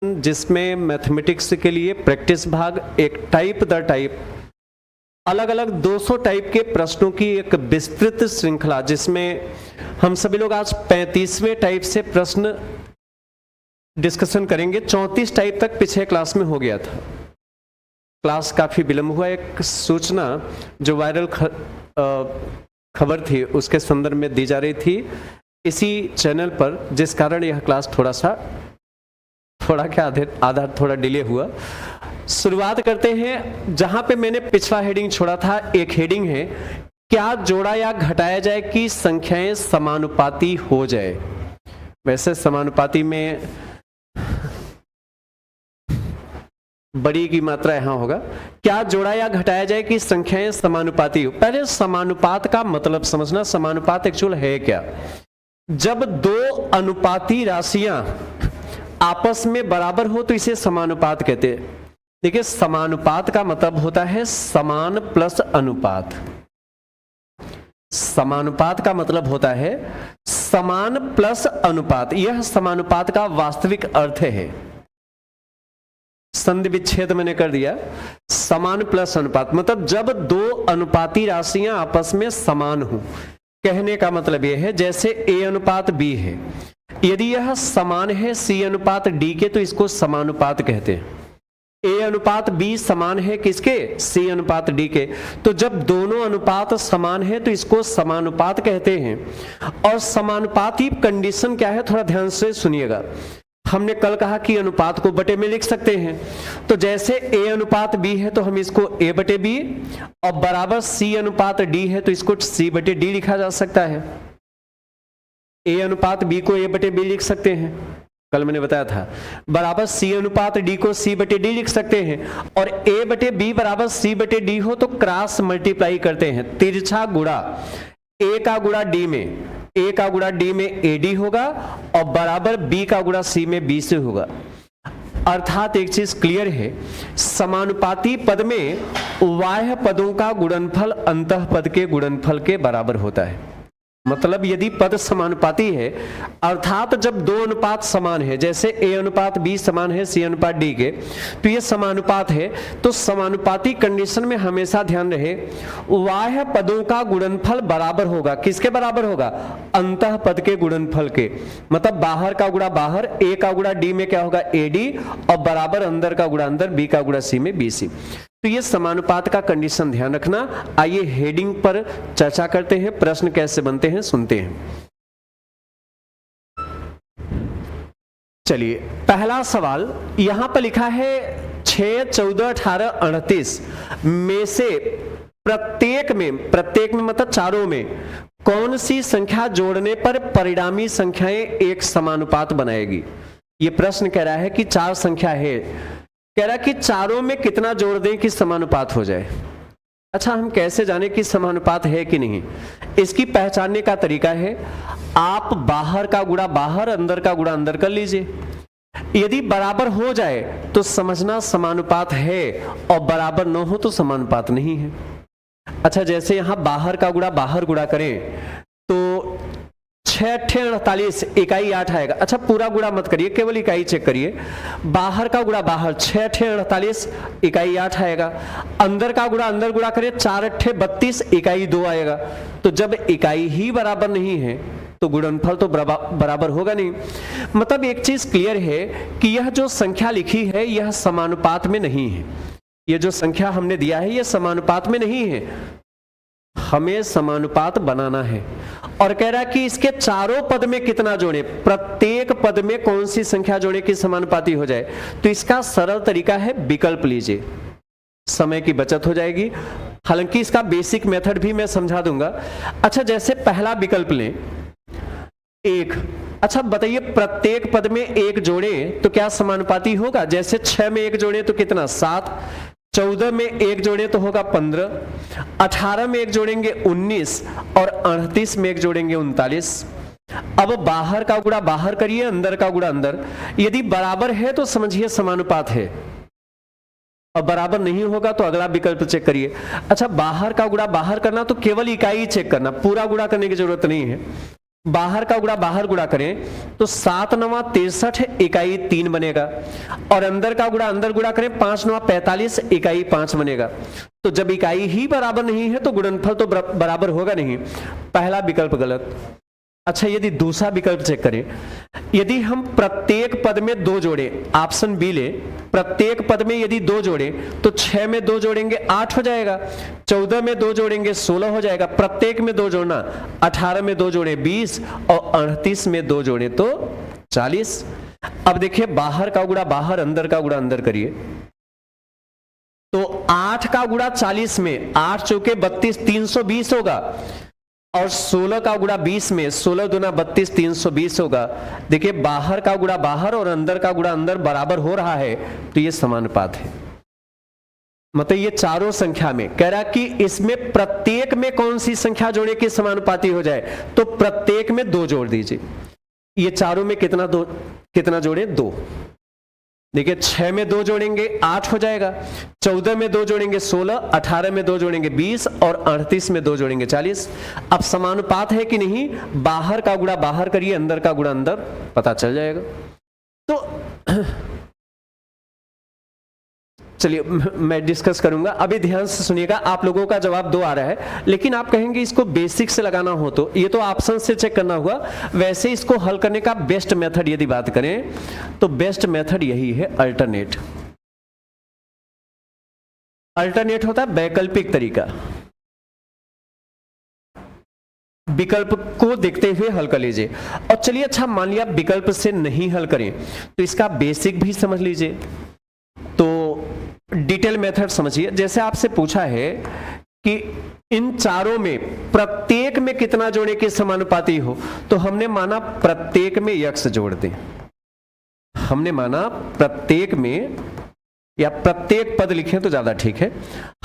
जिसमें मैथमेटिक्स के लिए प्रैक्टिस भाग, एक टाइप द टाइप, अलग अलग 200 टाइप के प्रश्नों की एक विस्तृत श्रृंखला, जिसमें हम सभी लोग आज 35वें टाइप से प्रश्न डिस्कशन करेंगे। 34 टाइप तक पिछले क्लास में हो गया था। क्लास काफी विलंब हुआ। एक सूचना जो वायरल खबर थी उसके संदर्भ में दी जा रही थी इसी चैनल पर, जिस कारण यह क्लास आधार थोड़ा डिले हुआ। शुरुआत करते हैं जहां पे मैंने पिछला हेडिंग छोड़ा था। एक हेडिंग है, क्या जोड़ा या घटाया जाए कि संख्याएं समानुपाती हो जाए। वैसे समानुपाती में बड़ी की मात्रा यहां होगा। क्या जोड़ा या घटाया जाए कि संख्याएं समानुपाती हो। पहले समानुपात का मतलब समझना। समानुपात एक्चुअल है क्या। जब दो अनुपाती राशियां आपस में बराबर हो तो इसे समानुपात कहते हैं। देखिए, समानुपात का मतलब होता है समान प्लस अनुपात। समानुपात का मतलब होता है समान प्लस अनुपात। यह समानुपात का वास्तविक अर्थ है। संधि विच्छेद मैंने कर दिया। समान प्लस अनुपात मतलब जब दो अनुपाती राशियां आपस में समान हो। कहने का मतलब यह है जैसे A अनुपात B है, यदि यह समान है C अनुपात D के तो इसको समानुपात कहते हैं। A अनुपात B समान है किसके, C अनुपात D के, तो जब दोनों अनुपात समान है तो इसको समानुपात कहते हैं। और समानुपाती कंडीशन क्या है, थोड़ा ध्यान से सुनिएगा। हमने कल कहा कि अनुपात को बटे में लिख सकते हैं, तो जैसे A अनुपात B है तो हम इसको A बटे B, और बराबर C अनुपात D है तो इसको C बटे D लिखा जा सकता है। A अनुपात B को A बटे B लिख सकते हैं, कल मैंने बताया था। बराबर C अनुपात D को C बटे D लिख सकते हैं। और A बटे B बराबर C बटे D हो तो क्रॉस मल्टीप्लाई करते हैं। तिरछा गुणा A का गुणा D में, A का गुणा D में AD होगा, और बराबर B का गुणा C में B से होगा। अर्थात एक चीज क्लियर है, समानुपाती पद में बाह्य पदों का गुणनफल अंतः पद के गुणनफल के बराबर होता है। मतलब यदि पद समानुपाती है, अर्थात जब दो अनुपात समान है, जैसे A अनुपात B समान है C अनुपात D के, तो ये समानुपात है। तो समानुपाती कंडीशन में हमेशा ध्यान रहे बाह्य पदों का गुणनफल बराबर होगा। किसके बराबर होगा, अंतः पद के गुणनफल के। मतलब बाहर का गुणा बाहर, A का गुणा D में क्या होगा AD, और बराबर अंदर का गुणा अंदर, B का गुणा C में BC। तो ये समानुपात का कंडीशन ध्यान रखना। आइए हेडिंग पर चर्चा करते हैं। प्रश्न कैसे बनते हैं सुनते हैं। चलिए, पहला सवाल यहां पर लिखा है 6, 14, 18, 38 में से प्रत्येक में मतलब चारों में कौन सी संख्या जोड़ने पर परिणामी संख्याएं एक समानुपात बनाएगी। ये प्रश्न कह रहा है कि चार संख्या है, कह रहा कि चारों में कितना जोड़ दें कि समानुपात हो जाए। अच्छा, हम कैसे जाने कि समानुपात है कि नहीं। इसकी पहचानने का तरीका है, आप बाहर का गुणा बाहर, अंदर का गुणा अंदर कर लीजिए। यदि बराबर हो जाए तो समझना समानुपात है, और बराबर न हो तो समानुपात नहीं है। अच्छा, जैसे यहां बाहर का गुणा बाहर गुणा करें तो 6 × 48 इकाई 8 आएगा। अच्छा, पूरा गुणा मत करिए, केवल इकाई चेक करिए। बाहर का गुणा बाहर 6 × 48 इकाई 8 आएगा। अंदर का गुणा अंदर गुणा करें 4 × 32 इकाई 2 आएगा। तो जब इकाई ही बराबर नहीं है तो गुणनफल तो बराबर होगा नहीं। मतलब एक चीज क्लियर है कि यह जो संख्या लिखी है यह समानुपात में नहीं है। यह जो संख्या हमने दिया है यह समानुपात में नहीं है। हमें समानुपात बनाना है। और कह रहा है कि इसके चारों पद में कितना जोड़े, प्रत्येक पद में कौन सी संख्या जोड़े कि समानुपाती हो जाए। तो इसका सरल तरीका है विकल्प लीजिए, समय की बचत हो जाएगी। हालांकि इसका बेसिक मेथड भी मैं समझा दूंगा। अच्छा, जैसे पहला विकल्प लें 1। अच्छा बताइए, प्रत्येक पद में 1 जोड़े तो क्या समानुपाती होगा। जैसे 6 में 1 जोड़े तो कितना 7, 14 में 1 जोड़े तो होगा 15, 18 में 1 जोड़ेंगे 19, और 38 में 1 जोड़ेंगे 39। अब बाहर का गुणा बाहर करिए, अंदर का गुणा अंदर। यदि बराबर है तो समझिए समानुपात है, और बराबर नहीं होगा तो अगला विकल्प चेक करिए। अच्छा, बाहर का गुणा बाहर करना तो केवल इकाई चेक करना, पूरा गुणा करने की जरूरत नहीं है। बाहर का गुणा बाहर गुणा करें तो 7 9 63 इकाई 3 बनेगा, और अंदर का गुणा अंदर गुणा करें 5 9 45 इकाई 5 बनेगा। तो जब इकाई ही बराबर नहीं है तो गुणनफल तो बराबर होगा नहीं, पहला विकल्प गलत। अच्छा, यदि दूसरा विकल्प चेक करें, यदि हम प्रत्येक पद में 2 जोड़े, ऑप्शन बी ले, प्रत्येक पद में यदि 2 जोड़े तो 6 में 2 जोड़ेंगे 8 हो जाएगा, 14 में 2 जोड़ेंगे 16 हो जाएगा, प्रत्येक में 2 जोड़ना, 18 में 2 जोड़े 20 और 38 में 2 जोड़े तो 40। अब देखिए बाहर का गुणा बाहर, अंदर का गुणा अंदर करिए, तो 8 का गुणा 40 में 8 चौके 32 320 होगा, और 16 का गुणा 20 में 16 दूना 32 320 होगा। देखिए बाहर का गुणा बाहर और अंदर का गुणा अंदर बराबर हो रहा है, तो ये समानुपात है। मतलब ये चारों संख्या में कह रहा कि इसमें प्रत्येक में कौन सी संख्या जोड़े कि समानुपाती हो जाए, तो प्रत्येक में 2 जोड़ दीजिए। ये चारों में कितना जोड़े 2। देखिए 6 में 2 जोड़ेंगे 8 हो जाएगा, 14 में 2 जोड़ेंगे 16, 18 में 2 जोड़ेंगे 20 और 38 में 2 जोड़ेंगे 40। अब समानुपात है कि नहीं, बाहर का गुणा बाहर करिए, अंदर का गुणा अंदर, पता चल जाएगा। तो चलिए मैं डिस्कस करूंगा, अभी ध्यान से सुनिएगा। आप लोगों का जवाब 2 आ रहा है, लेकिन आप कहेंगे इसको बेसिक से लगाना हो तो ये तो ऑप्शन से चेक करना होगा। वैसे इसको हल करने का बेस्ट मेथड यदि बात करें तो बेस्ट मेथड यही है, अल्टरनेट। अल्टरनेट होता है वैकल्पिक तरीका, विकल्प को देखते हुए हल कर लीजिए। और चलिए अच्छा मान लिया विकल्प से नहीं हल करें तो इसका बेसिक भी समझ लीजिए। तो डिटेल मेथड समझिए, जैसे आपसे पूछा है कि इन चारों में प्रत्येक में कितना जोड़े के समानुपाती हो, तो हमने माना प्रत्येक में x जोड़ दें। हमने माना प्रत्येक में, या प्रत्येक पद लिखें तो ज्यादा ठीक है,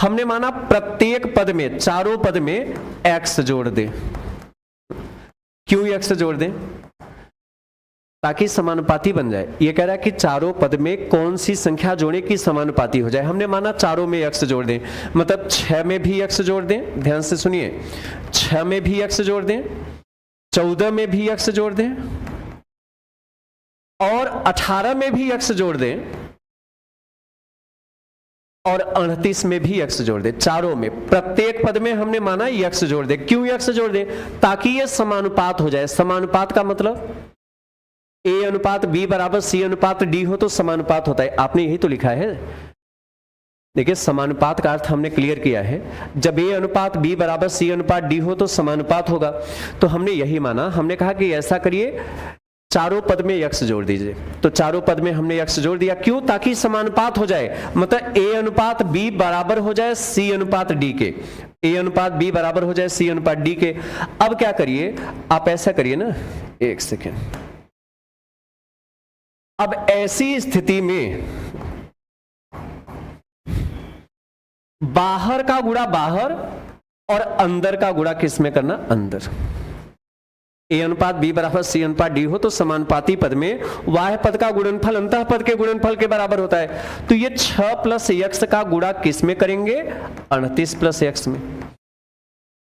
हमने माना प्रत्येक पद में, चारों पद में x जोड़ दें। क्यों x जोड़ दें? ताकि समानुपाती बन जाए। ये कह रहा है कि चारों पद में कौन सी संख्या जोड़े कि समानुपाती हो जाए। हमने माना चारों में x जोड़ दें, मतलब 6 में भी x जोड़ दें, ध्यान से सुनिए, 6 में भी x जोड़ दें, 14 में भी x जोड़ दें और 18 में भी x जोड़ दें और 38 में भी x जोड़ दें। चारों में प्रत्येक पद में हमने माना x जोड़ दें। क्यों x जोड़ दें? ताकि ये समानुपात हो जाए। समानुपात का मतलब A अनुपात B बराबर C अनुपात D हो तो समानुपात होता है। आपने यही तो लिखा है। देखिए समानुपात का अर्थ हमने क्लियर किया है, जब A अनुपात B बराबर C अनुपात D हो तो समानुपात होगा। तो हमने यही माना, हमने कहा कि ऐसा करिए, चारों पद में x जोड़ दीजिए। तो चारों पद में हमने x जोड़ दिया, क्यों? ताकि समानुपात हो जाए, मतलब A अनुपात B बराबर हो जाए C अनुपात D के, A अनुपात B बराबर हो जाए C अनुपात D के। अब क्या करिए, आप ऐसा करिए ना, एक सेकेंड। अब ऐसी स्थिति में बाहर का गुणा बाहर और अंदर का गुणा किस में करना? अंदर। A अनुपात B बराबर C अनुपात D हो तो समानुपाती पद में वाह्य पद का गुणनफल अंतः पद के गुणनफल के बराबर होता है। तो ये 6 प्लस x का गुणा किस में करेंगे? 38 प्लस x में।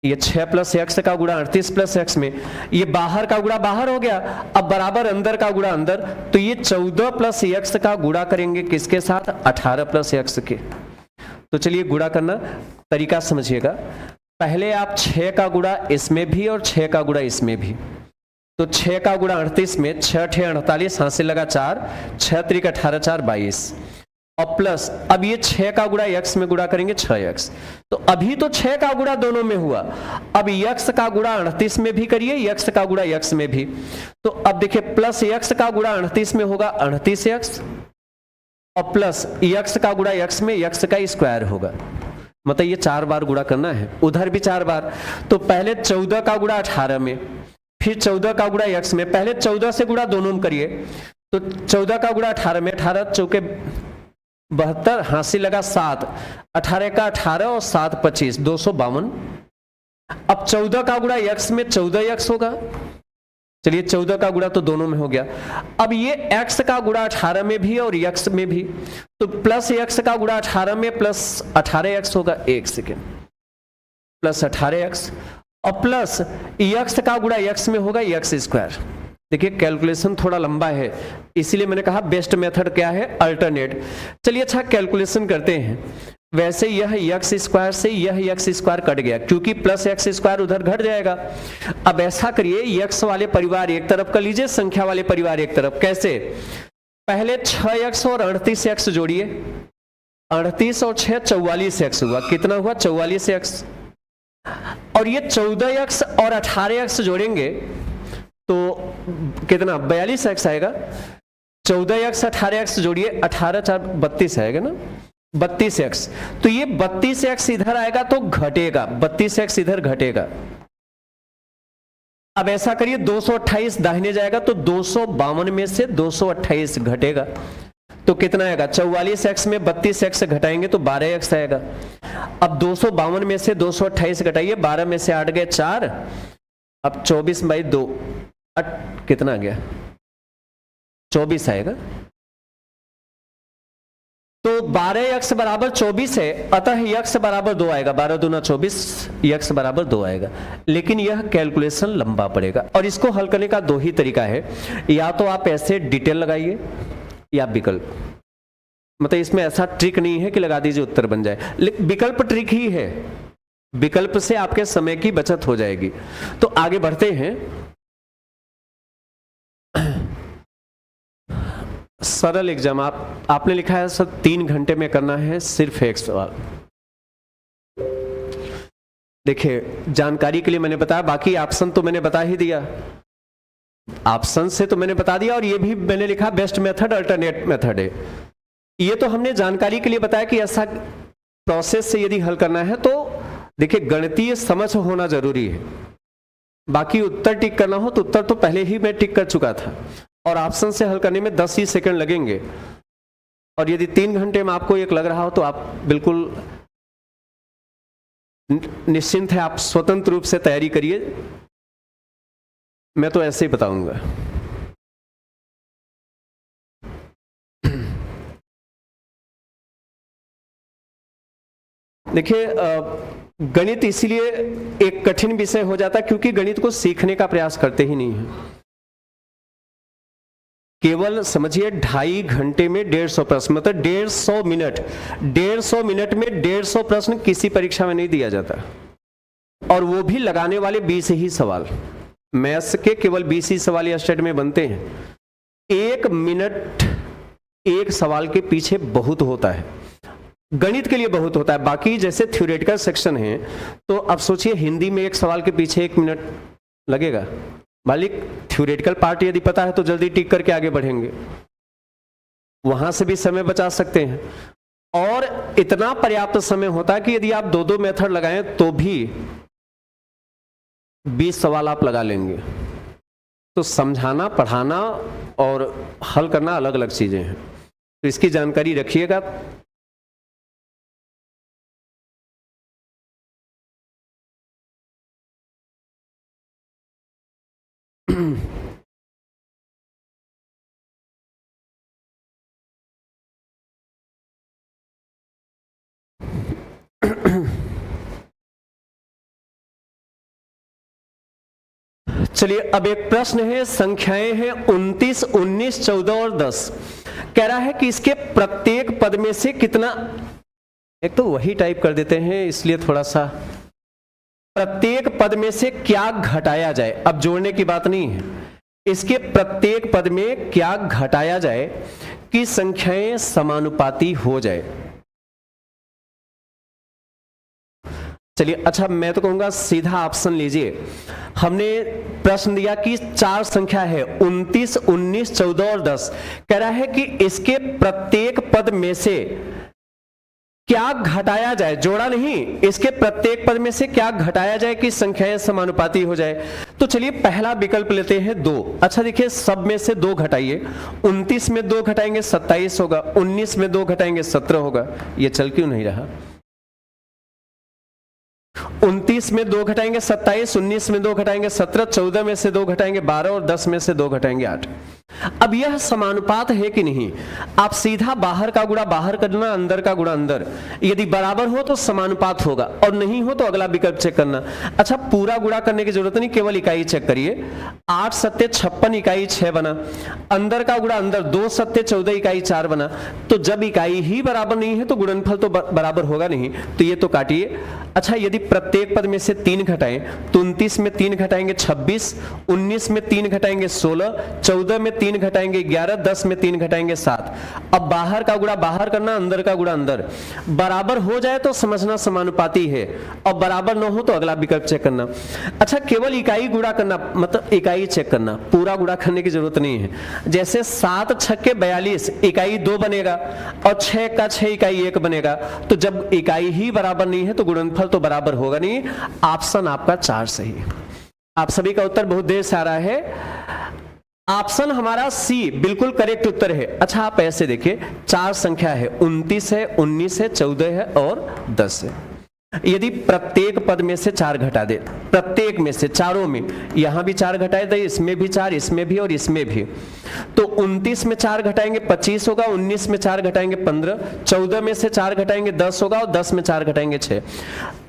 ये 6 प्लस x का गुणा 38 प्लस x में, ये बाहर का गुणा बाहर हो गया, अब बराबर अंदर का गुणा अंदर, तो ये 14 प्लस x का गुणा करेंगे किसके साथ? 18 प्लस x के। तो चलिए गुणा करना तरीका समझिएगा। पहले आप 6 का गुणा इसमें भी और 6 का गुणा इसमें भी, तो 6 का गुणा 38 में, 6 6 48, हाथ से लगा 4, 6 3 18 4 22, और प्लस अब ये 6 का गुणा x में गुणा करेंगे 6x। तो अभी तो 6 का गुणा दोनों में हुआ, अब x का गुणा 38 में भी करिए, x का गुणा x में भी। तो अब देखिए प्लस x का गुणा 38 में होगा 38x, और प्लस x का गुणा x में x का स्क्वायर होगा, मतलब ये 4 बार गुणा करना है, उधर भी 4 बार। तो पहले 14 का गुणा 18 में, फिर 14 का गुणा x में, पहले 14 से गुणा दोनों में करिए। तो 14 का गुणा 18 में, 18 चौके 72, हाथ से लगा 7, 18 का 18 और 7 25, 252। अब 14 का गुणा x में 14x होगा। चलिए 14 का गुणा तो दोनों में हो गया। अब ये x का गुणा 18 में भी और x में भी, तो प्लस x का गुणा 18 में प्लस 18x होगा, एक सेकेंड, प्लस 18x, और प्लस यक्स का गुणा यक्स में होगा यक्स स्क्वायर। देखिए कैलकुलेशन थोड़ा लंबा है, इसीलिए मैंने कहा बेस्ट मेथड क्या है, अल्टरनेट। चलिए अच्छा कैलकुलेशन करते हैं। वैसे यह यक्स स्क्वायर से यह यक्स स्क्वायर कट गया, क्योंकि प्लस एक्स स्क्वायर उधर घट जाएगा। अब ऐसा करिए, यक्स वाले परिवार एक तरफ कर लीजिए, संख्या वाले परिवार एक तरफ। कैसे? पहले 6x और 38x जोड़िए। 38 और 6 44x हुआ। कितना हुआ? 44x। और ये 14x और 18x जोड़ेंगे तो कितना? 42x आएगा। 14x 18x जोड़िए, 18 4 32 आएगा ना, 32x। तो ये 32x इधर आएगा तो घटेगा, 32x इधर घटेगा। अब ऐसा करिए, 228 दाहिने जाएगा तो 252 में से 228 घटेगा तो कितना आएगा? 44x में 32x घटाएंगे तो 12x आएगा। अब 252 में से 228 घटाइए, 12 में से 8 गए 4, अब 24/2 कितना आ गया? 24 आएगा। तो 12x बराबर 24 है, अतः x बराबर 2 आएगा। 12 दूना 24, x बराबर 2 आएगा। लेकिन यह कैलकुलेशन लंबा पड़ेगा और इसको हल करने का दो ही तरीका है, या तो आप ऐसे डिटेल लगाइए या विकल्प। मतलब इसमें ऐसा ट्रिक नहीं है कि लगा दीजिए उत्तर बन जाए, विकल्प ट्रिक ही है। विकल्प से आपके समय की बचत हो जाएगी। तो आगे बढ़ते हैं। सरल एग्जाम आपने लिखा है सर 3 घंटे में करना है सिर्फ एक सवाल। देखिए जानकारी के लिए मैंने बताया, बाकी ऑप्शन तो मैंने बता ही दिया, ऑप्शन से तो मैंने बता दिया, और ये भी मैंने लिखा बेस्ट मेथड अल्टरनेट मेथड है। ये तो हमने जानकारी के लिए बताया कि ऐसा प्रोसेस से यदि हल करना है तो देखिए गणितीय समझ होना जरूरी है। बाकी उत्तर टिक करना हो तो उत्तर तो पहले ही मैं टिक कर चुका था, और ऑप्शन से हल करने में 10 ही सेकंड लगेंगे। और यदि 3 घंटे में आपको एक लग रहा हो तो आप बिल्कुल निश्चिंत है, आप स्वतंत्र रूप से तैयारी करिए, मैं तो ऐसे ही बताऊंगा। देखिए गणित इसीलिए एक कठिन विषय हो जाता है क्योंकि गणित को सीखने का प्रयास करते ही नहीं है। केवल समझिए 2.5 घंटे में 150 प्रश्न, मतलब 150 मिनट, 150 मिनट में 150 प्रश्न किसी परीक्षा में नहीं दिया जाता, और वो भी लगाने वाले 20 ही सवाल। मैथ्स के केवल 20 ही सवाल या स्टेट में बनते हैं। 1 मिनट एक सवाल के पीछे बहुत होता है, गणित के लिए बहुत होता है। बाकी जैसे थ्योरेटिकल सेक्शन है तो अब सोचिए हिंदी में एक सवाल के पीछे 1 मिनट लगेगा। मालिक थ्योरेटिकल पार्ट यदि पता है तो जल्दी टिक करके आगे बढ़ेंगे, वहां से भी समय बचा सकते हैं। और इतना पर्याप्त समय होता है कि यदि आप 2-2 मेथड लगाएं तो भी 20 सवाल आप लगा लेंगे। तो समझाना, पढ़ाना और हल करना अलग अलग चीजें हैं, तो इसकी जानकारी रखिएगा। चलिए अब एक प्रश्न है, संख्याएं हैं 29, 19, 14 और 10। कह रहा है कि इसके प्रत्येक पद में से कितना, एक तो वही टाइप कर देते हैं इसलिए थोड़ा सा, प्रत्येक पद में से क्या घटाया जाए। अब जोड़ने की बात नहीं है, इसके प्रत्येक पद में क्या घटाया जाए कि संख्याएं समानुपाती हो जाए। चलिए अच्छा, मैं तो कहूंगा सीधा ऑप्शन लीजिए। हमने प्रश्न दिया कि 4 संख्या है 29, 19, 14 और 10। कह रहा है कि इसके प्रत्येक पद में से क्या घटाया जाए, जोड़ा नहीं, इसके प्रत्येक पद में से क्या घटाया जाए कि संख्याएं समानुपाती हो जाए। तो चलिए पहला विकल्प लेते हैं 2। अच्छा देखिए, सब में से 2 घटाइए। 29 में 2 घटाएंगे 27 होगा, 19 में 2 घटाएंगे 17 होगा। ये चल क्यों नहीं रहा? 29 में 2 घटाएंगे 27, 19 में 2 घटाएंगे 17, 14 में से 2 घटाएंगे 12 और 10 में से 2 घटाएंगे 8। अब यह समानुपात है कि नहीं? आप सीधा बाहर का गुणा बाहर करना, अंदर का गुणा अंदर। यदि बराबर हो तो समानुपात होगा, और नहीं हो तो अगला विकल्प चेक करना। अच्छा, पूरा गुणा करने की जरूरत नहीं, केवल इकाई चेक करिए। 8 सत्ते 56 इकाई 6 बना। अंदर का गुणा अंदर, 2 सत्ते 14 इकाई 4 बना। तो जब इकाई ही बराबर नहीं है तो गुणनफल तो बराबर होगा नहीं, तो ये तो काटिए। अच्छा, यदि प्रत्येक पद में से 3 घटाएं तो 29 में 3 घटाएंगे 26, 19 में 3 घटाएंगे 16, 14 में 3 घटाएंगे 11, 10 में 3 घटाएंगे 7। अब बाहर का गुणा बाहर करना, अंदर का गुणा अंदर। बराबर हो जाए तो समझना समानुपाती है, और बराबर न हो तो अगला विकल्प चेक करना। अच्छा, केवल इकाई गुणा करना, मतलब इकाई चेक करना, पूरा गुणा करने की जरूरत नहीं है। जैसे 7 छक्के 42, इकाई 2 बनेगा, और 6 का 6 इकाई 1 बनेगा। तो जब इकाई ही बराबर नहीं है तो गुणनफल तो बराबर होगा नहीं। ऑप्शन आपका 4 सही है। आप सभी का उत्तर बहुत देर से आ रहा है। ऑप्शन हमारा सी बिल्कुल करेक्ट उत्तर है। अच्छा, आप ऐसे देखिए, 4 संख्या है, 29 है, 19 है, 14 है और 10 है। यदि प्रत्येक पद में से 4 घटा दे, प्रत्येक में से, चारों में, यहां भी 4 घटाए दे, इसमें भी 4, इसमें भी और इसमें भी, तो 29 में 4 घटाएंगे 25 होगा, 19 में 4 घटाएंगे 15, 14 में से 4 घटाएंगे 10 होगा, और 10 में 4 घटाएंगे 6।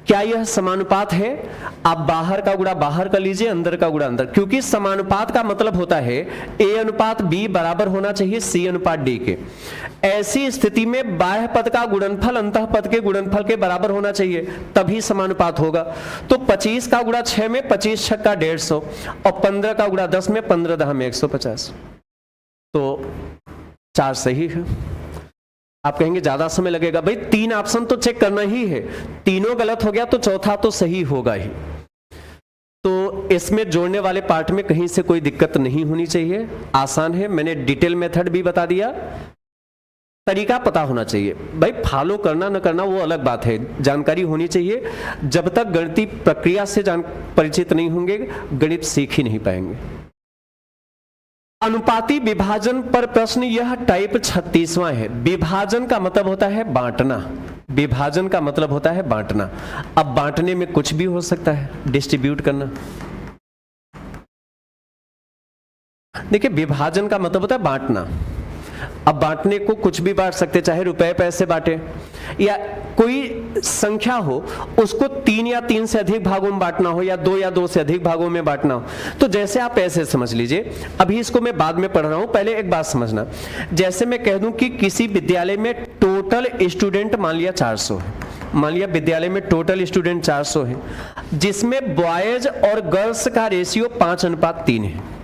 क्या यह समानुपात है? आप बाहर का गुणा बाहर कर लीजिए, अंदर का गुणा अंदर, क्योंकि समानुपात का मतलब होता है ए अनुपात बी बराबर होना चाहिए सी अनुपात डी के। ऐसी स्थिति में बाह्य पद का गुणनफल अंतः पद के गुणनफल के बराबर होना चाहिए, तभी समानुपात होगा। तो 25 का गुणा 6 में 25 6 का 150, और 15 का गुणा 10 में 15 10 में 150। तो 4 सही है। आप कहेंगे ज्यादा समय लगेगा, भाई 3 ऑप्शन तो चेक करना ही है, तीनों गलत हो गया तो चौथा तो सही होगा ही। तो इसमें जोड़ने वाले पार्ट में कहीं से कोई दिक्कत नहीं होनी चाहिए, आसान है। मैंने डिटेल मेथड भी बता दिया, तरीका पता होना चाहिए। भाई फॉलो करना न करना वो अलग बात है, जानकारी होनी चाहिए। जब तक गणितीय प्रक्रिया से परिचित नहीं होंगे, गणित सीख ही नहीं पाएंगे। अनुपाती विभाजन पर प्रश्न, यह टाइप 36वां है। विभाजन का मतलब होता है बांटना, विभाजन का मतलब होता है बांटना। अब बांटने में कुछ भी हो सकता है, डिस्ट्रीब्यूट करना। देखिए, विभाजन का मतलब होता है बांटना। अब बांटने को कुछ भी बांट सकते, चाहे रुपए पैसे बांटे, या कोई संख्या हो उसको 3 या 3 से अधिक भागों में बांटना हो, या 2 या 2 से अधिक भागों में बांटना हो। तो जैसे आप ऐसे समझ लीजिए, अभी इसको मैं बाद में पढ़ रहा हूं, पहले एक बात समझना। जैसे मैं कह दूं कि किसी विद्यालय में टोटल स्टूडेंट मान लिया 400 है, मान लिया विद्यालय में टोटल स्टूडेंट 400 है, जिसमें बॉयज और गर्ल्स का रेशियो 5:3 है।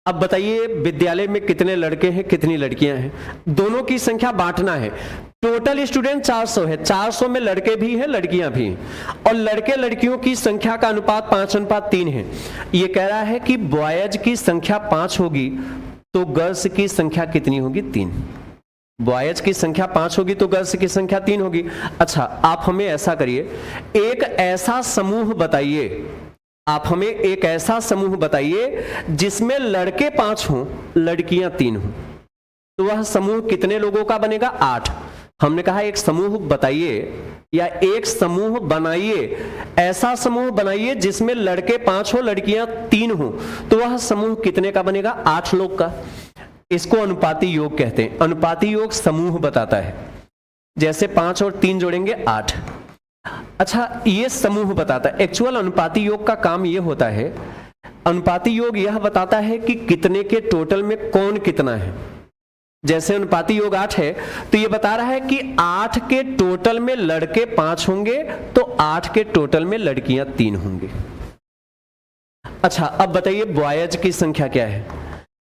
अब बताइए विद्यालय में कितने लड़के हैं कितनी लड़कियां हैं, दोनों की संख्या बांटना है। टोटल स्टूडेंट 400 है, 400 में लड़के भी हैं लड़कियां भी हैं, और लड़के लड़कियों की संख्या का अनुपात 5:3 है। ये कह रहा है कि बॉयज की संख्या 5 होगी तो गर्ल्स की संख्या कितनी होगी? 3। बॉयज की संख्या 5 होगी तो गर्ल्स की संख्या 3 होगी। अच्छा, आप हमें ऐसा करिए, एक ऐसा समूह बताइए, आप हमें एक ऐसा समूह बताइए जिसमें लड़के 5 हों लड़कियां 3 हों, तो वह समूह कितने लोगों का बनेगा? 8। हमने कहा एक समूह बताइए या एक समूह बनाइए, ऐसा समूह बनाइए जिसमें लड़के 5 हो लड़कियां 3 हों, तो वह समूह कितने का बनेगा? 8 लोग का। इसको अनुपाती योग कहते हैं। अनुपाती योग समूह बताता है, जैसे 5 और 3 जोड़ेंगे 8। अच्छा, ये समूह बताता है। एक्चुअल अनुपाती योग का काम ये होता है, अनुपाती योग यह बताता है कि कितने के टोटल में कौन कितना है। जैसे अनुपाती योग 8 है तो ये बता रहा है कि 8 के टोटल में लड़के 5 होंगे तो 8 के टोटल में लड़कियां 3 होंगी। अच्छा, अब बताइए बॉयज की संख्या क्या है?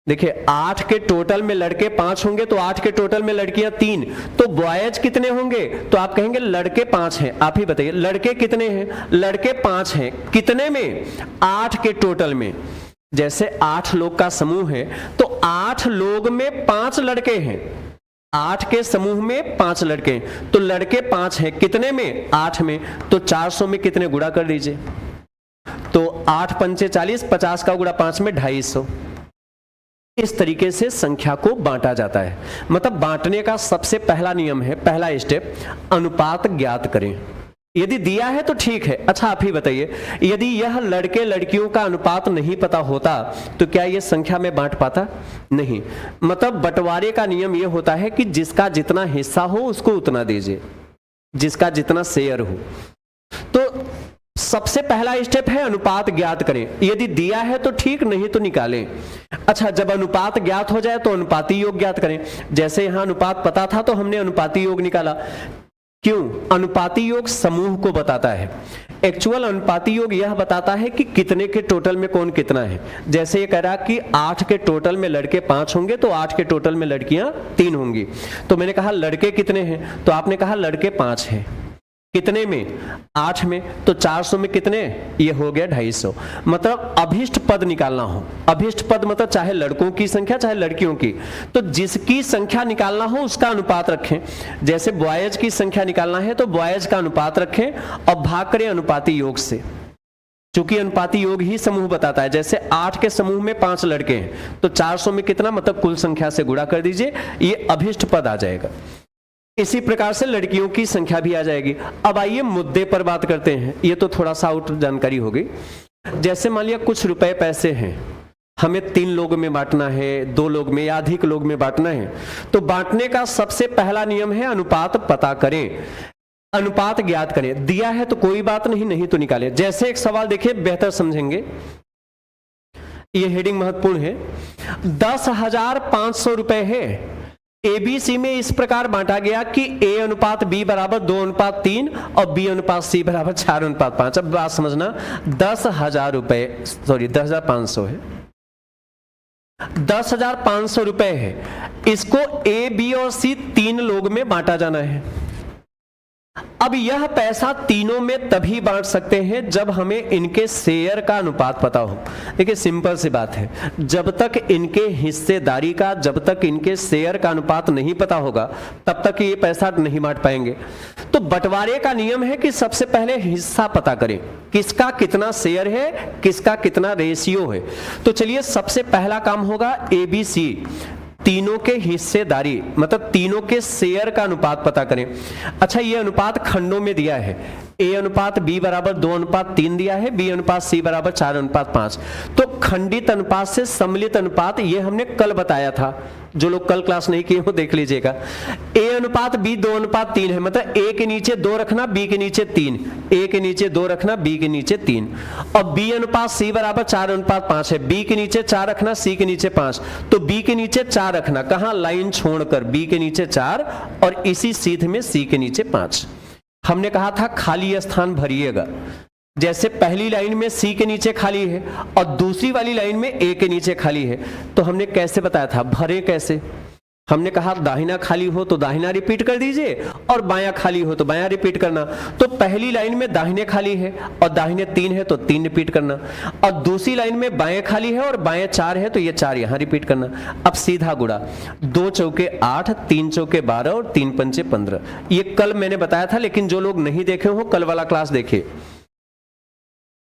देखिए, 8 के टोटल में लड़के 5 होंगे तो 8 के टोटल में लड़कियां 3, तो बॉयज कितने होंगे? तो आप कहेंगे लड़के 5 हैं। आप ही बताइए लड़के कितने हैं? लड़के 5 हैं, कितने में? 8 के टोटल में। जैसे 8 लोग का समूह है तो 8 लोग में 5 लड़के हैं, 8 के समूह में 5 लड़के हैं, तो लड़के 5 हैं, कितने में? 8 में। तो 400 में कितने गुणा कर लीजिए, तो 8 पंचे 40, 50 का गुणा 5 में 250। इस तरीके से संख्या को बांटा जाता है। मतलब बांटने का सबसे पहला नियम है, पहला स्टेप, अनुपात ज्ञात करें। यदि दिया है तो ठीक है। अच्छा आप ही बताइए, यदि यह लड़के लड़कियों का अनुपात नहीं पता होता तो क्या यह संख्या में बांट पाता? नहीं। मतलब बंटवारे का नियम यह होता है कि जिसका जितना हिस्सा हो उसको उतना दीजिए, जिसका जितना शेयर हो। तो सबसे पहला स्टेप है अनुपात ज्ञात करें। यदि दिया है तो ठीक, नहीं तो निकालें। अच्छा, जब अनुपात ज्ञात हो जाए तो अनुपाती योग ज्ञात करें। जैसे यहां अनुपात पता था तो हमने अनुपाती योग निकाला। क्यों? अनुपाती योग समूह को बताता है। एक्चुअल अनुपाती योग यह बताता है कि कितने के टोटल में कौन कितना है। जैसे ये कह रहा कि 8 के टोटल में लड़के 5 होंगे तो 8 के टोटल में लड़कियां 3 होंगी। तो मैंने कहा लड़के कितने हैं, तो आपने कहा लड़के 5 हैं। कितने में? 8 में। तो 400 में कितने? ये हो गया 250। मतलब अभिष्ट पद निकालना हो, अभिष्ट पद मतलब चाहे लड़कों की संख्या चाहे लड़कियों की, तो जिसकी संख्या निकालना हो उसका अनुपात रखें। जैसे बॉयज की संख्या निकालना है तो बॉयज का अनुपात रखें और भाग करें अनुपाती योग से, क्योंकि अनुपाती योग ही समूह बताता है। जैसे 8 के समूह में 5 लड़के हैं तो 400 में कितना, मतलब कुल संख्या से गुणा कर दीजिए, ये अभिष्ट पद आ जाएगा। इसी प्रकार से लड़कियों की संख्या भी आ जाएगी। अब आइए मुद्दे पर बात करते हैं। ये तो थोड़ा सा आउट जानकारी हो गई। जैसे मान लिया कुछ रुपए पैसे हैं, हमें 3 लोगों में बांटना है, 2 लोग में या अधिक लोग में बांटना है। तो बांटने का सबसे पहला नियम है अनुपात पता करें, अनुपात ज्ञात करें। दिया है तो कोई बात नहीं, नहीं तो निकाले। जैसे एक सवाल देखिए, बेहतर समझेंगे, ये हेडिंग महत्वपूर्ण है। 10,500 रुपए है। एबीसी में इस प्रकार बांटा गया कि ए अनुपात बी बराबर 2:3 और बी अनुपात सी बराबर 4:5। अब बात समझना, 10,000 रुपए, सॉरी 10,500 है, 10,500 रुपए है। इसको ए बी और सी 3 लोग में बांटा जाना है। अब यह पैसा तीनों में तभी बांट सकते हैं जब हमें इनके शेयर का अनुपात पता हो। देखिए सिंपल सी बात है, जब तक इनके हिस्सेदारी का, जब तक इनके शेयर का अनुपात नहीं पता होगा तब तक ये पैसा नहीं बांट पाएंगे। तो बंटवारे का नियम है कि सबसे पहले हिस्सा पता करें, किसका कितना शेयर है, किसका कितना रेशियो है। तो चलिए सबसे पहला काम होगा ABC, तीनों के हिस्सेदारी मतलब तीनों के शेयर का अनुपात पता करें। अच्छा, ये अनुपात खंडों में दिया है। ए अनुपात बी बराबर 2:3 दिया है, बी अनुपात सी बराबर 4:5। तो खंडित अनुपात से सम्मिलित अनुपात ये हमने कल बताया था, जो लोग कल क्लास नहीं किए हो देख लीजिएगा। ए अनुपात बी 2:3 है, मतलब ए के नीचे 2 रखना, बी के नीचे 3, ए के नीचे 2 रखना, बी के नीचे 3। और बी अनुपात सी बराबर 4:5 है, बी के नीचे 4 रखना, सी के नीचे 5। तो बी के नीचे 4 रखना, कहां? लाइन छोड़कर, बी के नीचे 4 और इसी सीध में सी के नीचे 5। हमने कहा था खाली स्थान भरिएगा। जैसे पहली लाइन में सी के नीचे खाली है और दूसरी वाली लाइन में ए के नीचे खाली है, तो हमने कैसे बताया था, भरे कैसे? हमने कहा दाहिना खाली हो तो दाहिना रिपीट कर दीजिए और बायां खाली हो तो बायां रिपीट करना। तो पहली लाइन में दाहिने खाली है और दाहिने 3 है तो 3 रिपीट करना, और दूसरी लाइन में बाएं खाली है और बाएं 4 है तो ये 4 यहां रिपीट करना। अब सीधा गुणा, 2 चौके 8, 3 चौके 12 और 3 पंचे 15। ये कल मैंने बताया था, लेकिन जो लोग नहीं देखे हो कल वाला क्लास देखिए।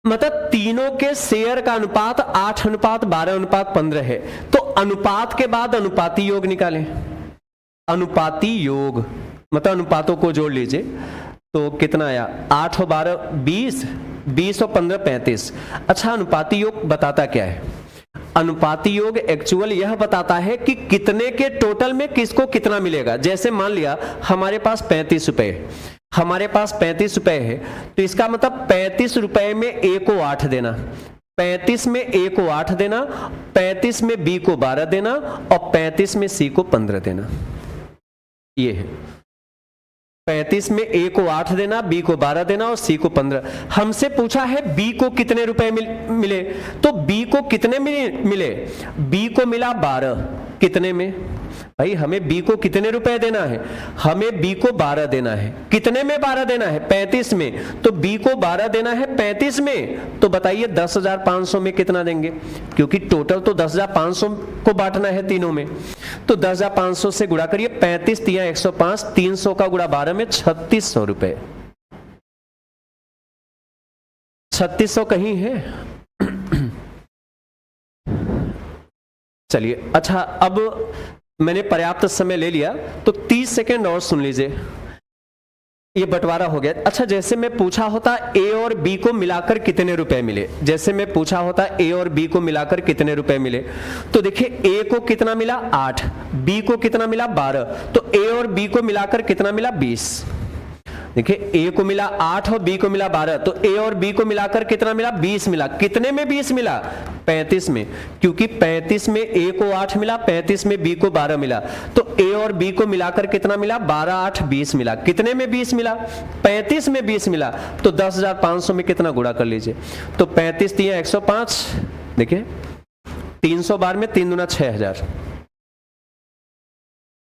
मतलब तीनों के शेयर का अनुपात 8:12:15 है। तो अनुपात के बाद अनुपाती योग निकालें। अनुपाती योग मतलब अनुपातों को जोड़ लीजिए तो कितना आया, 8 और 12 20, 20 और 15 35। अच्छा, अनुपाती योग बताता क्या है? अनुपाती योग एक्चुअल यह बताता है कि कितने के टोटल में किसको कितना मिलेगा। जैसे मान लिया हमारे पास 35 रुपए, हमारे पास 35 रुपए है, तो इसका मतलब 35 रुपए में ए को 8 देना, 35 में ए को 8 देना, 35 में बी को 12 देना और 35 में सी को 15 देना। ये है 35 में ए को 8 देना, बी को 12 देना और सी को 15। हमसे पूछा है बी को कितने रुपए मिले, तो बी को कितने मिले? बी को मिला 12। कितने में? भाई हमें बी को कितने रुपए देना है? हमें बी को 12 देना है। कितने में 12 देना है? 35 में। तो बी को 12 देना है 35 में, तो बताइए 10,500 में कितना देंगे? क्योंकि टोटल तो 10,500 को बांटना है तीनों में। तो 10,500 से गुणा करिए, 35 × 105, 300 का गुणा 12 में 3600 रुपए। 3600 कहीं है? चलिए, अच्छा अब मैंने पर्याप्त समय ले लिया तो 30 सेकेंड और सुन लीजिए। ये बंटवारा हो गया। अच्छा, जैसे मैं पूछा होता ए और बी को मिलाकर कितने रुपए मिले, जैसे मैं पूछा होता ए और बी को मिलाकर कितने रुपए मिले, तो देखिए ए को कितना मिला 8, बी को कितना मिला 12, तो ए और बी को मिलाकर कितना मिला 20। देखिए ए को मिला 8 और बी को मिला 12, तो ए और बी को मिलाकर कितना मिला 20 मिला। कितने में 20 मिला? 35 में, क्योंकि 35 में ए को 8 मिला, 35 में बी को 12 मिला, तो ए और बी को मिलाकर कितना मिला 12 8 20 मिला। कितने में 20 मिला? 35 में 20 मिला। तो 10,500 में कितना गुणा कर लीजिए, तो 35 दिया 105, देखिए 300 बार में 3 दूना 6,000।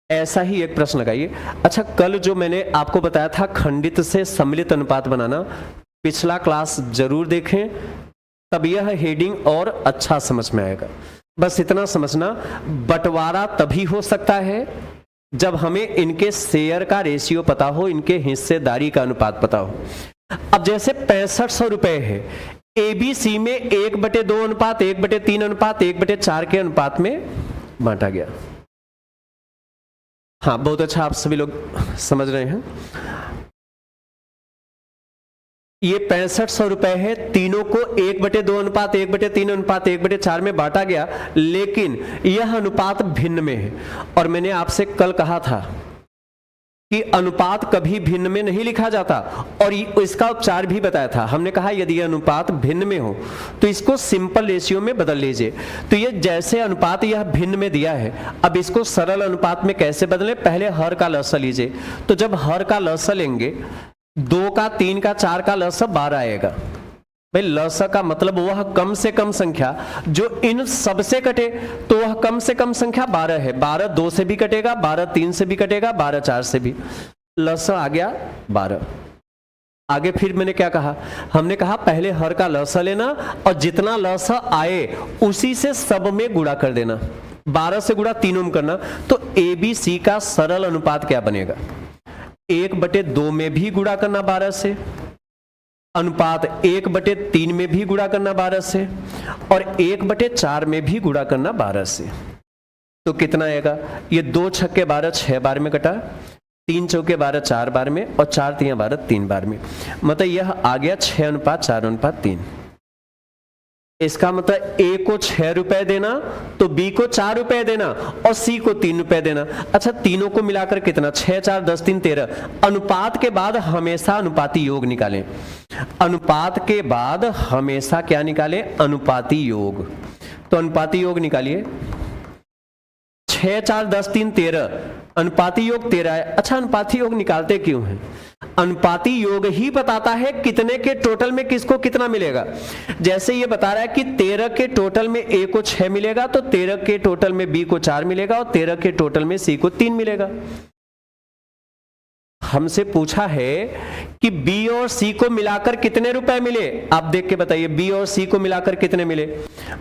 ऐसा ही एक प्रश्न लगाइए। अच्छा, कल जो मैंने आपको बताया था खंडित से सम्मिलित अनुपात बनाना, पिछला क्लास जरूर देखें, तब यह हेडिंग और अच्छा समझ में आएगा। बस इतना समझना, बंटवारा तभी हो सकता है जब हमें इनके शेयर का रेशियो पता हो, इनके हिस्सेदारी का अनुपात पता हो। अब जैसे 6500 रुपए है, एबीसी में 1/2 अनुपात 1/3 अनुपात 1/4 के अनुपात में बांटा गया। हाँ, बहुत अच्छा, आप सभी लोग समझ रहे हैं। ये 6500 रुपए है, तीनों को 1/2 अनुपात 1/3 अनुपात 1/4 में बांटा गया, लेकिन यह अनुपात भिन्न में है। और मैंने आपसे कल कहा था कि अनुपात कभी भिन्न में नहीं लिखा जाता, और इसका उपचार भी बताया था। हमने कहा यदि अनुपात भिन्न में हो तो इसको सिंपल रेशियो में बदल लीजिए। तो ये जैसे अनुपात यह भिन्न में दिया है, अब इसको सरल अनुपात में कैसे बदलें? पहले हर का लसा लीजिए। तो जब हर का लसा लेंगे, 2 का 3 का 4 का लसा 12 आएगा। भाई लसा का मतलब वह कम से कम संख्या जो इन सब से कटे, तो वह कम से कम संख्या 12 है। 12 2 से भी कटेगा, 12 3 से भी कटेगा, 12 4 से भी। लसा आ गया 12। आगे फिर मैंने क्या कहा? हमने कहा पहले हर का लसा लेना और जितना लसा आए उसी से सब में गुणा कर देना। 12 से गुणा तीनों में करना। तो ABC का सरल अनुपात क्या बनेगा? 1/2 में भी गुणा करना 12 से, अनुपात 1/3 में भी गुणा करना 12 से, और 1/4 में भी गुणा करना 12 से। तो कितना आएगा? ये 2 छक्के 12 6 बार में कटा, 3 चौके 12 4 बार में, और 4 तियां 12 3 बार में। मतलब यह आ गया 6:4:3। इसका मतलब ए को 6 रुपए देना, तो बी को 4 रुपए देना, और सी को 3 रुपए देना। अच्छा, तीनों को मिलाकर कितना? 6 4 10 3 13। अनुपात के बाद हमेशा अनुपाती योग निकालें। अनुपात के बाद हमेशा क्या निकालें? अनुपाती योग। तो अनुपाती योग निकालिए। 6 4 10 3 13, अनुपाती योग 13 है। अच्छा, अनुपाती योग निकालते क्यों हैं? अनुपाती योग ही बताता है कितने के टोटल में किसको कितना मिलेगा। जैसे ये बता रहा है कि 13 के टोटल में ए को 6 मिलेगा, तो 13 के टोटल में बी को 4 मिलेगा, और 13 के टोटल में सी को 3 मिलेगा। हमसे पूछा है कि बी और सी को मिलाकर कितने रुपए मिले। आप देख के बताइए बी और सी को मिलाकर कितने मिले।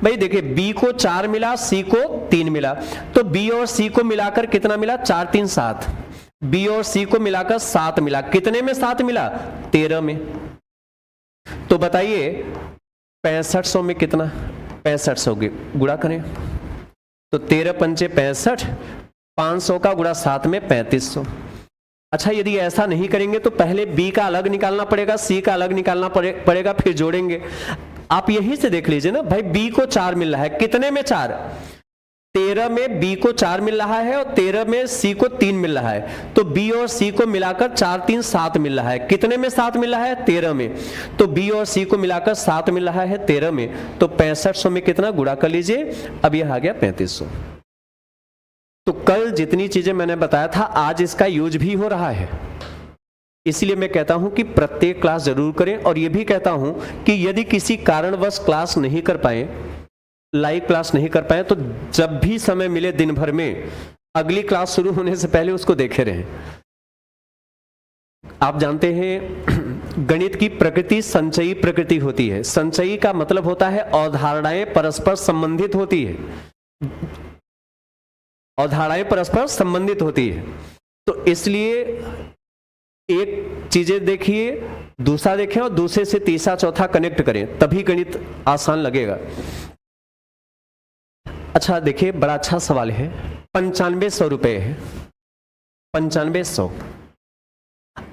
भाई देखिए, बी को 4 मिला, सी को 3 मिला, तो बी और सी को मिलाकर कितना मिला? 4 3 7। बी और सी को मिलाकर 7 मिला। कितने में 7 मिला? 13 में। तो बताइए 6500 में कितना? 6500 गुणा करें, तो 13 पंचे 65, 500 का गुणा 7 में 3500। अच्छा, यदि ऐसा नहीं करेंगे तो पहले बी का अलग निकालना पड़ेगा, सी का अलग निकालना पड़ेगा, फिर जोड़ेंगे। आप यहीं से देख लीजिए ना भाई, बी को 4 मिल रहा है। कितने में 4? 13 में बी को 4 मिल रहा है, और 13 में सी को 3 मिल रहा है। तो बी और सी को मिलाकर 4 3 7 मिल रहा है। कितने में 7 मिल रहा है? 13 में। तो बी और सी को मिलाकर 7 मिल रहा है 13 में। तो 6500 में कितना? गुणा कर लीजिए। अब यह आ गया 3500। तो कल जितनी चीजें मैंने बताया था, आज इसका यूज भी हो रहा है। इसलिए मैं कहता हूं कि प्रत्येक क्लास जरूर करें, और यह भी कहता हूं कि यदि किसी कारणवश क्लास नहीं कर पाए, लाइव क्लास नहीं कर पाए, तो जब भी समय मिले दिन भर में, अगली क्लास शुरू होने से पहले उसको देखे रहें। आप जानते हैं गणित की प्रकृति संचयी प्रकृति होती है। संचयी का मतलब होता है अवधारणाएं परस्पर संबंधित होती है, अवधारणाएं परस्पर संबंधित होती है। तो इसलिए एक चीजें देखिए, दूसरा देखें, और दूसरे से तीसरा चौथा कनेक्ट करें, तभी गणित आसान लगेगा। अच्छा देखिए, बड़ा अच्छा सवाल है। 9500 रुपए है, 9500।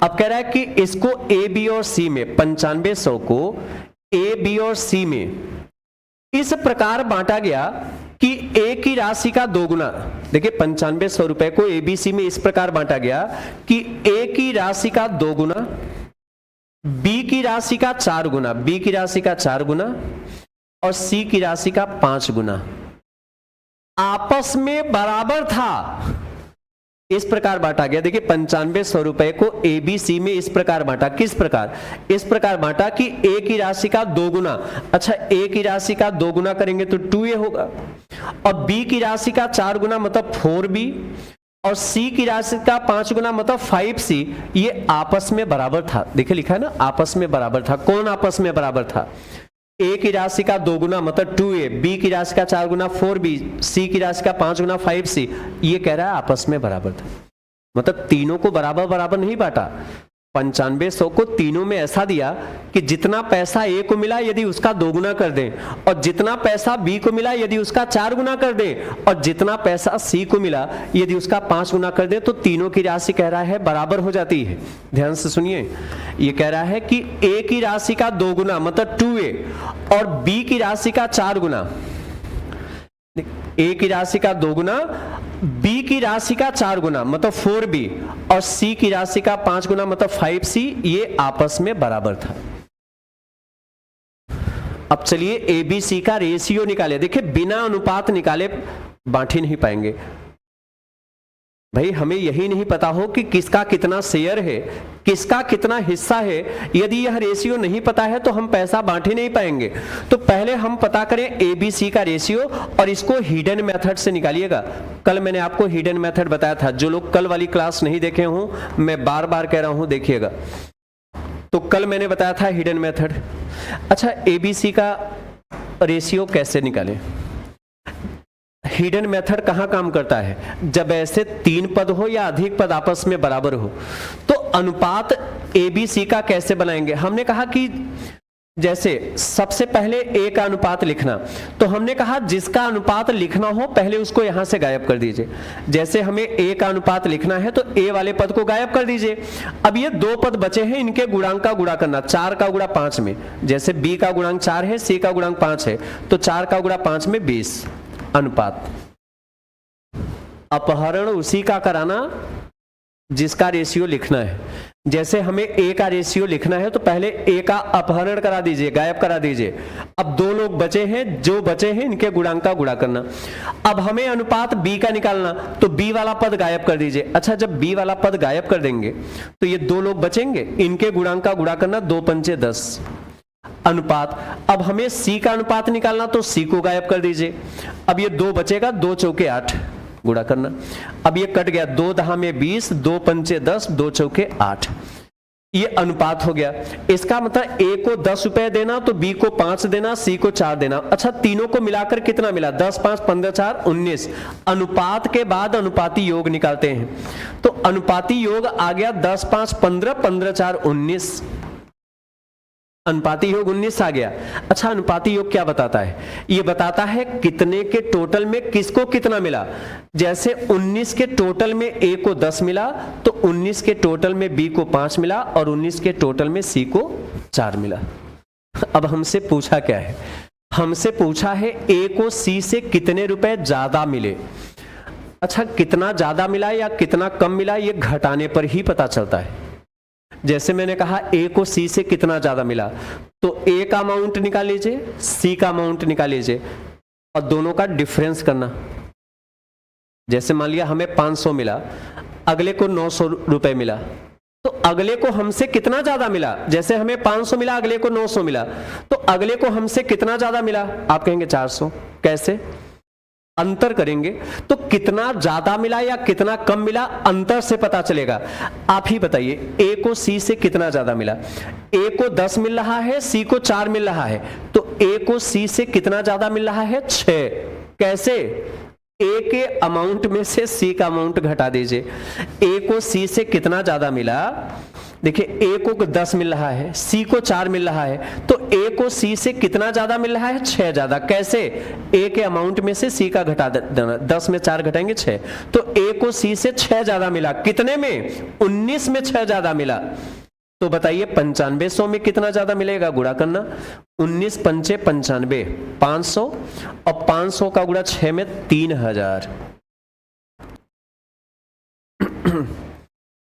अब अब कह रहा है कि इसको ए बी और सी में 9500 को ए बी और सी में इस प्रकार बांटा गया कि ए की राशि का दोगुना, देखिए 9500 रुपए को ए बी सी में इस प्रकार बांटा गया कि ए की राशि का दोगुना, बी की राशि का 4 गुना, बी की राशि का 4 गुना और सी की राशि का 5 गुना आपस में बराबर था। इस प्रकार बांटा गया। देखिए 9500 रुपए को ए बी सी में इस प्रकार बांटा। किस प्रकार? इस प्रकार बांटा कि ए की राशि का 2 गुना, अच्छा ए की राशि का 2 गुना करेंगे तो 2a होगा, और बी की राशि का 4 गुना मतलब 4b, और सी की राशि का 5 गुना मतलब 5c। ये आपस में बराबर था। देखिए लिखा है ना, आपस में बराबर था। कौन आपस में बराबर था? ए की राशि का 2 गुना मतलब 2a, बी की राशि का 4 गुना 4b, सी की राशि का 5 गुना 5c। ये कह रहा है आपस में बराबर था, मतलब तीनों को बराबर बराबर नहीं बांटा। 9500 को तीनों में ऐसा दिया कि जितना पैसा ए को मिला यदि उसका 2 गुना कर दें, और जितना पैसा बी को मिला यदि उसका 4 गुना कर दें, और जितना पैसा सी को मिला यदि उसका 5 गुना कर दें, तो तीनों की राशि कह रहा है बराबर हो जाती है। ध्यान से सुनिए, ये कह रहा है कि ए की राशि का 2 गुना मतलब 2a और बी की राशि का 4 गुना, ए की राशि का 2 गुना, बी की राशि का 4 गुना मतलब 4b, और सी की राशि का 5 गुना मतलब 5c। ये आपस में बराबर था। अब चलिए ए बी सी का रेशियो निकाले। देखिए बिना अनुपात निकाले बांट ही नहीं पाएंगे भाई। हमें यही नहीं पता हो कि किसका कितना शेयर है, किसका कितना हिस्सा है। यदि यह रेशियो नहीं पता है तो हम पैसा बांट ही नहीं पाएंगे। तो पहले हम पता करें ए बी सी का रेशियो, और इसको हिडन मेथड से निकालिएगा। कल मैंने आपको हिडन मेथड बताया था। जो लोग कल वाली क्लास नहीं देखे हों, मैं बार बार कह रहा हूं देखिएगा। तो कल मैंने बताया था हिडन मेथड। अच्छा, ए बी सी का रेशियो कैसे निकालें? हिडन मेथड कहां काम करता है? जब ऐसे 3 पद हो या अधिक पद आपस में बराबर हो। तो अनुपात ए बी सी का कैसे बनाएंगे? हमने कहा कि जैसे सबसे पहले ए का अनुपात लिखना, तो हमने कहा जिसका अनुपात लिखना हो पहले उसको यहां से गायब कर दीजिए। जैसे हमें ए का अनुपात लिखना है तो ए वाले पद को गायब कर दीजिए। अब ये 2 पद बचे हैं, इनके गुणांक का गुणा करना। 4 का गुणा 5 में, जैसे बी का गुणांक 4 है, सी का गुणांक 5 है, तो 4 का गुणा 5 में 20। अनुपात अपहरण उसी का कराना जिसका रेशियो लिखना है। जैसे हमें ए का रेशियो लिखना है तो पहले ए का अपहरण करा दीजिए, गायब करा दीजिए। अब 2 लोग बचे हैं, जो बचे हैं इनके गुणांक का गुणा करना। अब हमें अनुपात बी का निकालना, तो बी वाला पद गायब कर दीजिए। अच्छा, जब बी वाला पद गायब कर देंगे तो ये 2 लोग बचेंगे, इनके गुणांक का गुणा करना। 2 पंचे 10 अनुपात। अब हमें सी का अनुपात निकालना, तो सी को गायब कर दीजिए। अब ये 2 बचेगा, 2 चौके 8 गुणा करना। अब ये कट गया, 2 दहा में 20, 2 पंचे 10, 2 चौके 8। ये अनुपात हो गया। इसका मतलब ए को 10 रुपए देना, तो बी को 5 देना, सी को 4 देना। अच्छा, तीनों को मिलाकर कितना मिला? 10 5 15 4 19। अनुपात के बाद अनुपाती योग निकालते हैं, तो अनुपाती योग आ गया 10 5 15, 15 4 19। अनुपाती योग 19 आ गया। अच्छा, अनुपाती योग क्या बताता है? ये बताता है कितने के टोटल में किसको कितना मिला। जैसे 19 के टोटल में ए को 10 मिला, तो 19 के टोटल में बी को 5 मिला, और 19 के टोटल में सी को 4 मिला। अब हमसे पूछा क्या है? हमसे पूछा है ए को सी से कितने रुपए ज्यादा मिले। अच्छा, कितना ज्यादा मिला या कितना कम मिला ये घटाने पर ही पता चलता है। जैसे मैंने कहा ए को सी से कितना ज्यादा मिला, तो ए का अमाउंट निकाल लीजिए, सी का अमाउंट निकाल लीजिए, और दोनों का डिफरेंस करना। जैसे मान लिया हमें 500 मिला, अगले को 900 रुपए मिला, तो अगले को हमसे कितना ज्यादा मिला। जैसे हमें 500 मिला, अगले को 900 मिला, तो अगले को हमसे कितना ज्यादा मिला? आप कहेंगे 400। कैसे? अंतर करेंगे तो कितना ज्यादा मिला या कितना कम मिला अंतर से पता चलेगा। आप ही बताइए, ए को सी से कितना ज्यादा मिला? ए को 10 मिल रहा है, सी को 4 मिल रहा है, तो ए को सी से कितना ज्यादा मिल रहा है? 6। कैसे? ए के अमाउंट में से सी का अमाउंट घटा दीजिए। ए को सी से कितना ज्यादा मिला? देखिए ए को 10 मिल रहा है, सी को 4 मिल रहा है, तो ए को सी से कितना ज्यादा मिल रहा है? 6 ज्यादा। कैसे? ए के अमाउंट में से सी का घटा देना, 10 में 4 घटाएंगे 6, तो ए को सी से 6 ज्यादा मिला। कितने में? 19 में 6 ज्यादा मिला। तो बताइए 9500 में कितना ज्यादा मिलेगा? गुणा करना, 19 पंचे 95, 500, और 500 का गुणा 6 में 3000,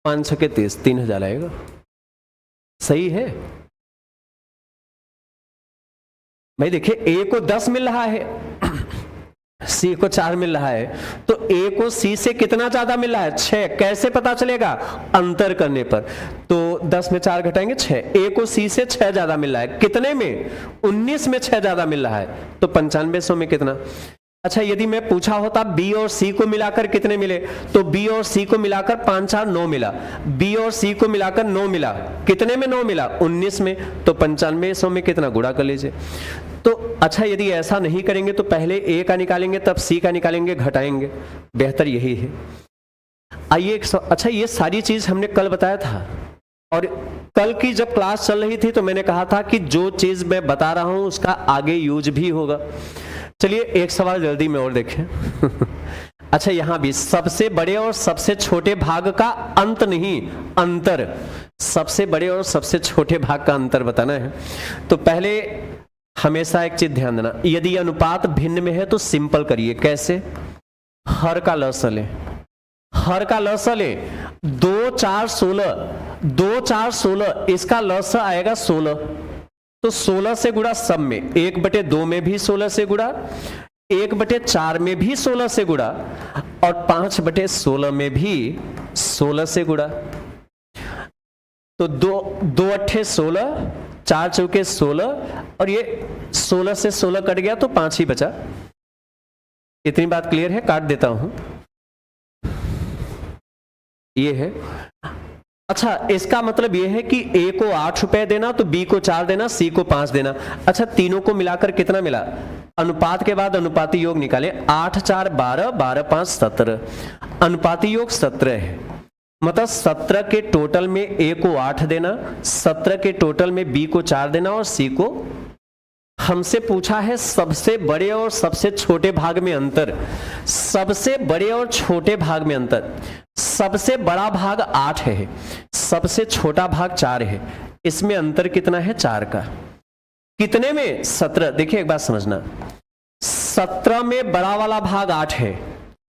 500 के 30, 3000 आएगा। सही है भाई। देखिए ए को 10 मिल रहा है, सी को 4 मिल रहा है, तो ए को सी से कितना ज्यादा मिल रहा है? 6। कैसे पता चलेगा? अंतर करने पर। तो 10 में 4 घटाएंगे 6, ए को सी से 6 ज्यादा मिल रहा है। कितने में? 19 में 6 ज्यादा मिल रहा है। तो 9500 में कितना? अच्छा, यदि मैं पूछा होता बी और सी को मिलाकर कितने मिले, तो बी और सी को मिलाकर 5 4 9 मिला, बी और सी को मिलाकर 9 मिला। कितने में 9 मिला? 19 में। तो 9500 में कितना? गुणा कर लीजिए। तो अच्छा, यदि ऐसा नहीं करेंगे तो पहले ए का निकालेंगे तब सी का निकालेंगे, घटाएंगे, बेहतर यही है। आइए, अच्छा ये सारी चीज हमने कल बताया था, और कल की जब क्लास चल रही थी तो मैंने कहा था कि जो चीज मैं बता रहा हूं उसका आगे यूज भी होगा। चलिए एक सवाल जल्दी में और देखें। अच्छा, यहां भी सबसे बड़े और सबसे छोटे भाग का अंत नहीं, अंतर। सबसे बड़े और सबसे छोटे भाग का अंतर बताना है। तो पहले हमेशा एक चीज ध्यान देना, यदि अनुपात भिन्न में है तो सिंपल करिए। कैसे? हर का लसा लें, हर का लसा लें। 2 4 16, 2 4 16, इसका लसा आएगा 16, तो 16 से गुणा सब में, 1/2 में भी 16 से गुणा, 1/4 में भी 16 से गुणा, और 5/16 में भी 16 से गुणा। तो 2 8 16, 4 चौके 16, और ये 16 से 16 कट गया तो 5 ही बचा। इतनी बात क्लियर है? काट देता हूं, ये है। अच्छा, इसका मतलब यह है कि ए को 8 रुपए देना, तो बी को 4 देना, सी को 5 देना। अच्छा, तीनों को मिलाकर कितना मिला? अनुपात के बाद अनुपाती योग निकाले। 8 4 12, 12 5 17, अनुपाती योग 17 है। मतलब 17 के टोटल में ए को 8 देना, 17 के टोटल में बी को 4 देना, और सी को, हमसे पूछा है सबसे बड़े और सबसे छोटे भाग में अंतर। सबसे बड़े और छोटे भाग में अंतर, सबसे बड़ा भाग 8 है, सबसे छोटा भाग 4 है, इसमें अंतर कितना है? 4 का। कितने में? 17। देखिए एक बात समझना, 17 में बड़ा वाला भाग 8 है,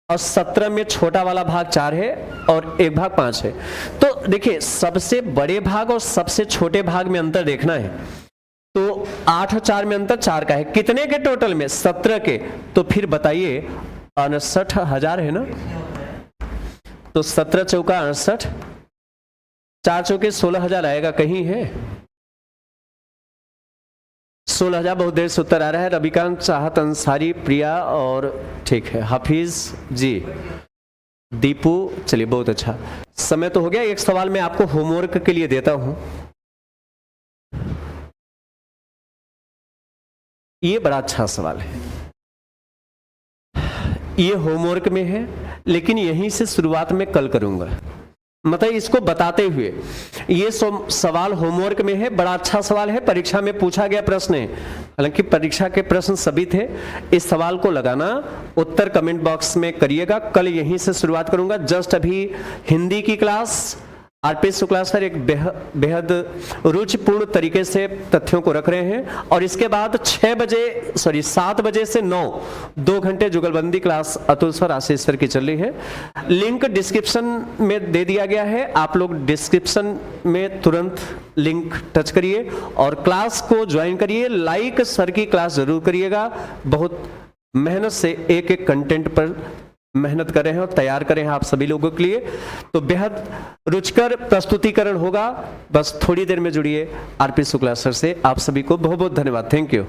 और 17 में छोटा वाला भाग 4 है, और एक भाग 5 है। तो देखिए सबसे बड़े भाग और सबसे छोटे भाग में अंतर देखना है। तो 8 और 4 में अंतर 4 का है। कितने के टोटल में? 17 के। तो फिर बताइए 59,000 है ना, तो 17 चौका 68, 4 चौके 16,000 आएगा। कहीं है? 16,000। बहुत देर से उत्तर आ रहा है। रविकांत, चाहत, अंसारी, प्रिया, और ठीक है हाफिज जी, दीपू। चलिए बहुत अच्छा, समय तो हो गया। एक सवाल मैं आपको होमवर्क के लिए देता हूं। ये बड़ा अच्छा सवाल है, ये होमवर्क में है, लेकिन यहीं से शुरुआत में कल करूंगा। मतलब इसको बताते हुए, ये सवाल होमवर्क में है, बड़ा अच्छा सवाल है, परीक्षा में पूछा गया प्रश्न है। हालांकि परीक्षा के प्रश्न सभी थे। इस सवाल को लगाना, उत्तर कमेंट बॉक्स में करिएगा। कल यहीं से शुरुआत करूंगा। जस्ट अभी हिंदी की क्लास आरपी शुक्ला सर एक बेहद रुचिपूर्ण तरीके से तथ्यों को रख रहे हैं, और इसके बाद 7 बजे से 9, 2 घंटे जुगलबंदी क्लास अतुल सर, आशीष सर की चल रही है। लिंक डिस्क्रिप्शन में दे दिया गया है, आप लोग डिस्क्रिप्शन में तुरंत लिंक टच करिए और क्लास को ज्वाइन करिए। लाइक सर की क्लास जरूर करिएगा। बहुत मेहनत से एक एक कंटेंट पर मेहनत कर रहे हैं और तैयार कर रहे हैं आप सभी लोगों के लिए। तो बेहद रुचिकर प्रस्तुतिकरण होगा। बस थोड़ी देर में जुड़िए आरपी शुक्ला सर से। आप सभी को बहुत बहुत धन्यवाद। Thank you.